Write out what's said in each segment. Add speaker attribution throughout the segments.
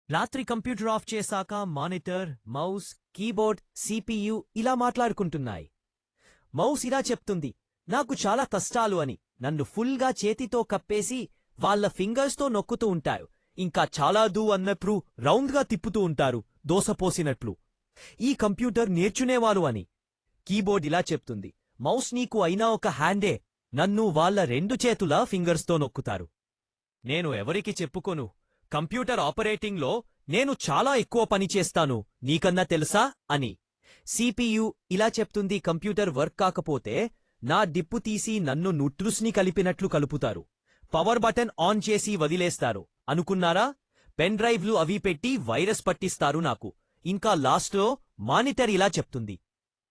Speaker 1: రాత్రి computer of చేశాక monitor, mouse, keyboard, CPU ఇలా మాట్లాడుకుంటున్నాయి. మౌస్ ఇలా చెప్తుంది, నాకు చాలా కష్టాలు అని. నన్ను ఫుల్గా చేతితో కప్పేసి వాళ్ళ ఫింగర్స్తో నొక్కుతూ ఉంటారు. ఇంకా చాలా అన్నట్లు రౌండ్గా తిప్పుతూ ఉంటారు, దోసపోసినట్లు. ఈ కంప్యూటర్ నేర్చునేవారు అని. కీబోర్డ్ ఇలా చెప్తుంది, మౌస్ నీకు అయినా ఒక హ్యాండే. నన్ను వాళ్ళ 2 చేతుల ఫింగర్స్తో నొక్కుతారు. నేను ఎవరికి చెప్పుకోను. కంప్యూటర్ ఆపరేటింగ్లో నేను చాలా ఎక్కువ పని చేస్తాను, నీకన్నా తెలుసా అని. సిపియు ఇలా చెప్తుంది, కంప్యూటర్ వర్క్ కాకపోతే నా డిప్పు తీసి నన్ను న్యూట్రస్ని కలిపినట్లు కలుపుతారు. పవర్ బటన్ ఆన్ చేసి వదిలేస్తారు. అనుకున్నారా? పెన్ డ్రైవ్లు అవి పెట్టి వైరస్ పట్టిస్తారు నాకు. ఇంకా లాస్ట్లో మానిటర్ ఇలా చెప్తుంది,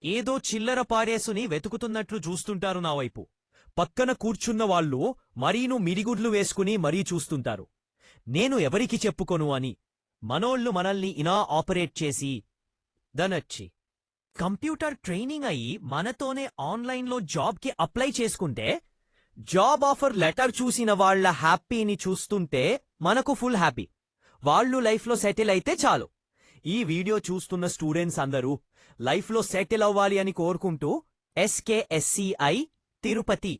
Speaker 1: ఏదో చిల్లర పారేసుని వెతుకుతున్నట్లు చూస్తుంటారు నా వైపు. పక్కన కూర్చున్న వాళ్ళు మరీను మిడిగుడ్లు వేసుకుని మరీ చూస్తుంటారు. నేను ఎవరికి చెప్పుకోను అని. మనోళ్ళు మనల్ని ఇలా ఆపరేట్ చేసి దనచ్చి కంప్యూటర్ ట్రైనింగ్ అయ్యి మనతోనే ఆన్లైన్లో జాబ్కి అప్లై చేసుకుంటే, జాబ్ ఆఫర్ లెటర్ చూసిన వాళ్ల హ్యాపీని చూస్తుంటే మనకు ఫుల్ హ్యాపీ. వాళ్ళు లైఫ్లో సెటిల్ అయితే చాలు. ఈ వీడియో చూస్తున్న స్టూడెంట్స్ అందరూ లైఫ్లో సెటిల్ అవ్వాలి అని కోరుకుంటూ SKSCI తిరుపతి